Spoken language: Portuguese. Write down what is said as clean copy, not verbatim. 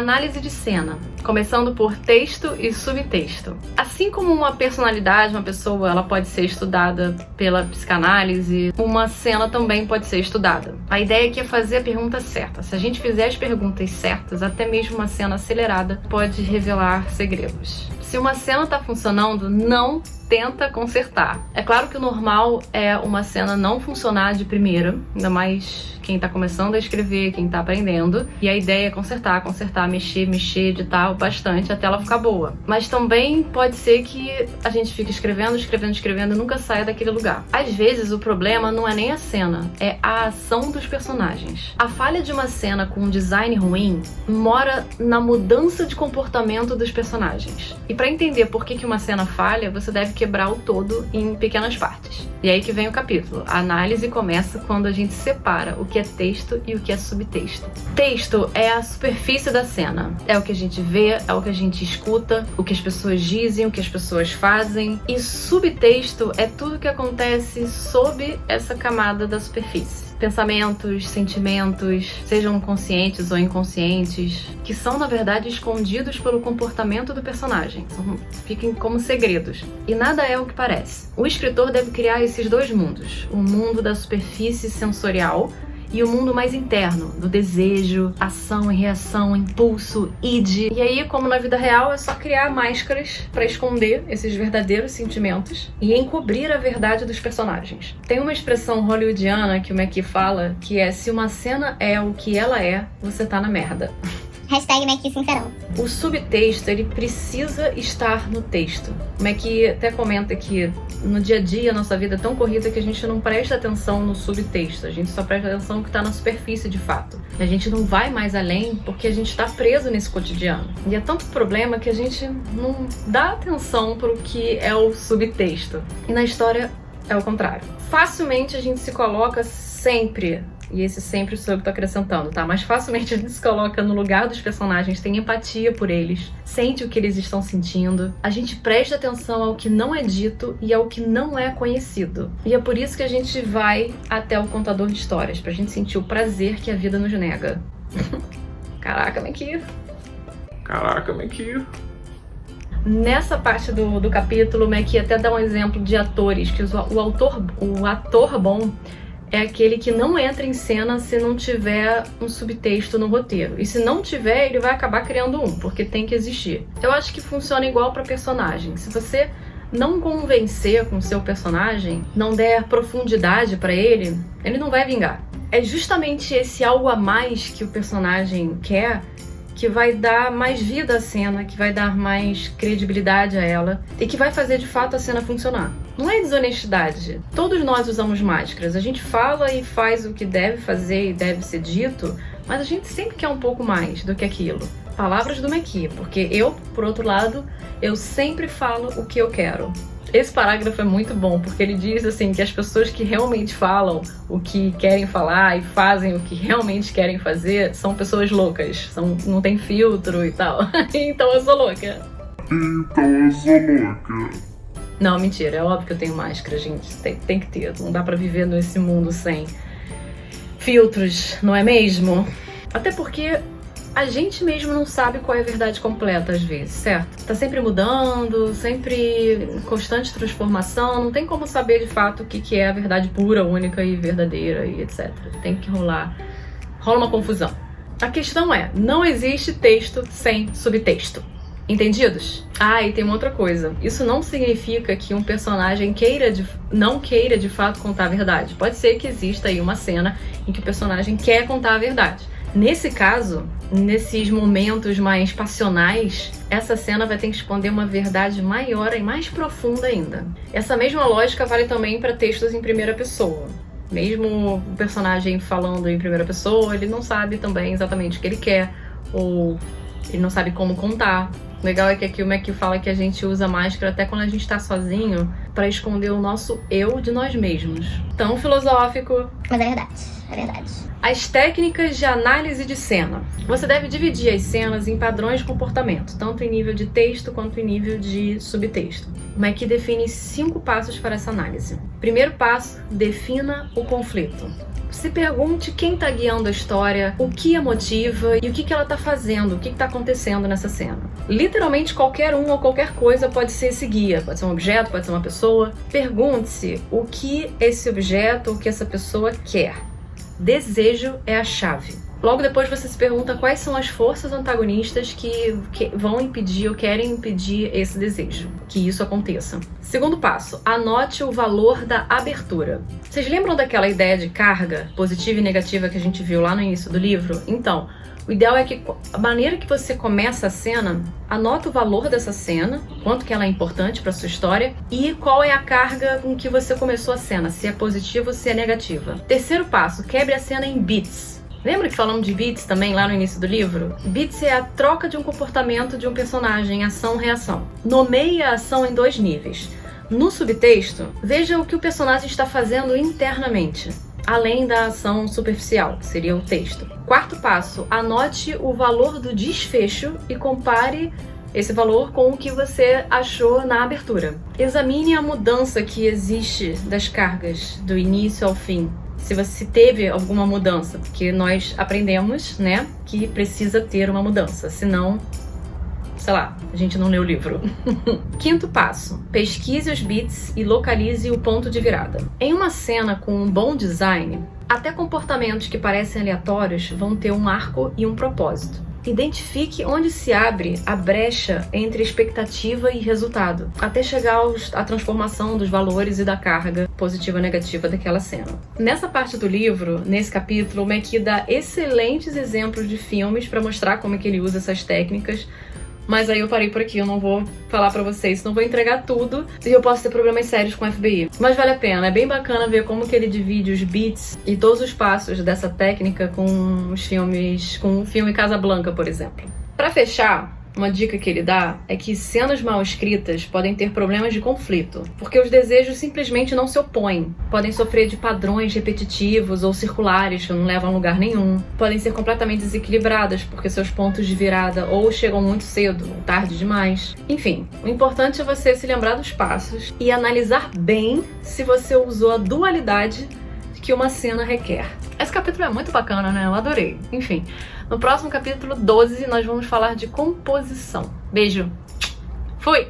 Análise de cena, começando por texto e subtexto. Assim como uma personalidade, uma pessoa, ela pode ser estudada pela psicanálise, uma cena também pode ser estudada. A ideia aqui é fazer a pergunta certa. Se a gente fizer as perguntas certas, até mesmo uma cena acelerada pode revelar segredos. Se uma cena tá funcionando, não tenta consertar. É claro que o normal é uma cena não funcionar de primeira, ainda mais quem tá começando a escrever, quem tá aprendendo. E a ideia é consertar, mexer, editar bastante até ela ficar boa. Mas também pode ser que a gente fique escrevendo e nunca saia daquele lugar. Às vezes o problema não é nem a cena, é a ação dos personagens. A falha de uma cena com um design ruim mora na mudança de comportamento dos personagens. E para entender por que uma cena falha, você deve quebrar o todo em pequenas partes. E aí que vem o capítulo. A análise começa quando a gente separa o que é texto e o que é subtexto. Texto é a superfície da cena. É o que a gente vê, é o que a gente escuta, o que as pessoas dizem, o que as pessoas fazem. E subtexto é tudo que acontece sob essa camada da superfície. Pensamentos, sentimentos, sejam conscientes ou inconscientes, que são, na verdade, escondidos pelo comportamento do personagem. Fiquem como segredos. E nada é o que parece. O escritor deve criar esses dois mundos. O mundo da superfície sensorial e o mundo mais interno, do desejo, ação e reação, impulso, id. E aí, como na vida real, é só criar máscaras para esconder esses verdadeiros sentimentos e encobrir a verdade dos personagens. Tem uma expressão hollywoodiana que o McKee fala, que é: se uma cena é o que ela é, você tá na merda. Hashtag McKee sincerão. O subtexto, ele precisa estar no texto. O McKee até comenta que no dia a dia, a nossa vida é tão corrida que a gente não presta atenção no subtexto. A gente só presta atenção no que está na superfície de fato. E a gente não vai mais além porque a gente está preso nesse cotidiano. E é tanto problema que a gente não dá atenção para o que é o subtexto. E na história é o contrário. Facilmente a gente se coloca sempre, e esse sempre sou eu que tô acrescentando, tá? Mas facilmente a gente se coloca no lugar dos personagens, tem empatia por eles, sente o que eles estão sentindo. A gente presta atenção ao que não é dito e ao que não é conhecido. E é por isso que a gente vai até o contador de histórias, pra gente sentir o prazer que a vida nos nega. Caraca, McKee. Nessa parte do capítulo, o McKee até dá um exemplo de atores, que o ator bom é aquele que não entra em cena se não tiver um subtexto no roteiro. E se não tiver, ele vai acabar criando um, porque tem que existir. Eu acho que funciona igual para personagem. Se você não convencer com o seu personagem, não der profundidade para ele, ele não vai vingar. É justamente esse algo a mais que o personagem quer que vai dar mais vida à cena, que vai dar mais credibilidade a ela e que vai fazer de fato a cena funcionar. Não é desonestidade. Todos nós usamos máscaras. A gente fala e faz o que deve fazer e deve ser dito, mas a gente sempre quer um pouco mais do que aquilo. Palavras do McKee, porque eu, por outro lado, eu sempre falo o que eu quero. Esse parágrafo é muito bom, porque ele diz assim que as pessoas que realmente falam o que querem falar e fazem o que realmente querem fazer são pessoas loucas, não tem filtro e tal. Então eu sou louca. Não, mentira, é óbvio que eu tenho máscara, gente. Tem que ter, não dá pra viver nesse mundo sem filtros, não é mesmo? Até porque a gente mesmo não sabe qual é a verdade completa às vezes, certo? Tá sempre mudando, sempre em constante transformação, não tem como saber de fato o que é a verdade pura, única e verdadeira e etc. Tem que rola uma confusão. A questão é, não existe texto sem subtexto. Entendidos? Ah, e tem uma outra coisa. Isso não significa que um personagem não queira de fato contar a verdade. Pode ser que exista aí uma cena em que o personagem quer contar a verdade. Nesse caso, nesses momentos mais passionais, essa cena vai ter que esconder uma verdade maior e mais profunda ainda. Essa mesma lógica vale também para textos em primeira pessoa. Mesmo o personagem falando em primeira pessoa, ele não sabe também exatamente o que ele quer, ou ele não sabe como contar. Legal é que aqui o McHugh fala que a gente usa máscara até quando a gente tá sozinho pra esconder o nosso eu de nós mesmos. Tão filosófico. Mas é verdade, é verdade. As técnicas de análise de cena. Você deve dividir as cenas em padrões de comportamento, tanto em nível de texto quanto em nível de subtexto. O McHugh define 5 passos para essa análise. Primeiro passo, defina o conflito. Se pergunte quem está guiando a história, o que a motiva e o que ela está fazendo, o que está acontecendo nessa cena. Literalmente qualquer um ou qualquer coisa pode ser esse guia, pode ser um objeto, pode ser uma pessoa. Pergunte-se o que esse objeto ou que essa pessoa quer. Desejo é a chave. Logo depois você se pergunta quais são as forças antagonistas que vão impedir ou querem impedir esse desejo, que isso aconteça. Segundo passo, anote o valor da abertura. Vocês lembram daquela ideia de carga positiva e negativa que a gente viu lá no início do livro? Então, o ideal é que a maneira que você começa a cena, anota o valor dessa cena, quanto que ela é importante para sua história e qual é a carga com que você começou a cena, se é positiva ou se é negativa. Terceiro passo, quebre a cena em beats. Lembra que falamos de beats também lá no início do livro? Beats é a troca de um comportamento de um personagem, ação-reação. Nomeie a ação em 2 níveis. No subtexto, veja o que o personagem está fazendo internamente, além da ação superficial, que seria o texto. Quarto passo, anote o valor do desfecho e compare esse valor com o que você achou na abertura. Examine a mudança que existe das cargas, do início ao fim. Se você teve alguma mudança, porque nós aprendemos, né, que precisa ter uma mudança, senão, sei lá, a gente não lê o livro. Quinto passo, pesquise os beats e localize o ponto de virada. Em uma cena com um bom design, até comportamentos que parecem aleatórios vão ter um arco e um propósito. Identifique onde se abre a brecha entre expectativa e resultado, até chegar à transformação dos valores e da carga positiva ou negativa daquela cena. Nessa parte do livro, nesse capítulo, o McHugh dá excelentes exemplos de filmes para mostrar como é que ele usa essas técnicas. Mas aí eu parei por aqui, eu não vou falar pra vocês, não vou entregar tudo e eu posso ter problemas sérios com o FBI. Mas vale a pena, é bem bacana ver como que ele divide os beats e todos os passos dessa técnica com os filmes, com o filme Casablanca, por exemplo. Pra fechar, uma dica que ele dá é que cenas mal escritas podem ter problemas de conflito, porque os desejos simplesmente não se opõem. Podem sofrer de padrões repetitivos ou circulares que não levam a lugar nenhum. Podem ser completamente desequilibradas, porque seus pontos de virada ou chegam muito cedo ou tarde demais. Enfim, o importante é você se lembrar dos passos e analisar bem se você usou a dualidade que uma cena requer. Esse capítulo é muito bacana, né? Eu adorei. Enfim, no próximo capítulo 12 nós vamos falar de composição. Beijo! Fui!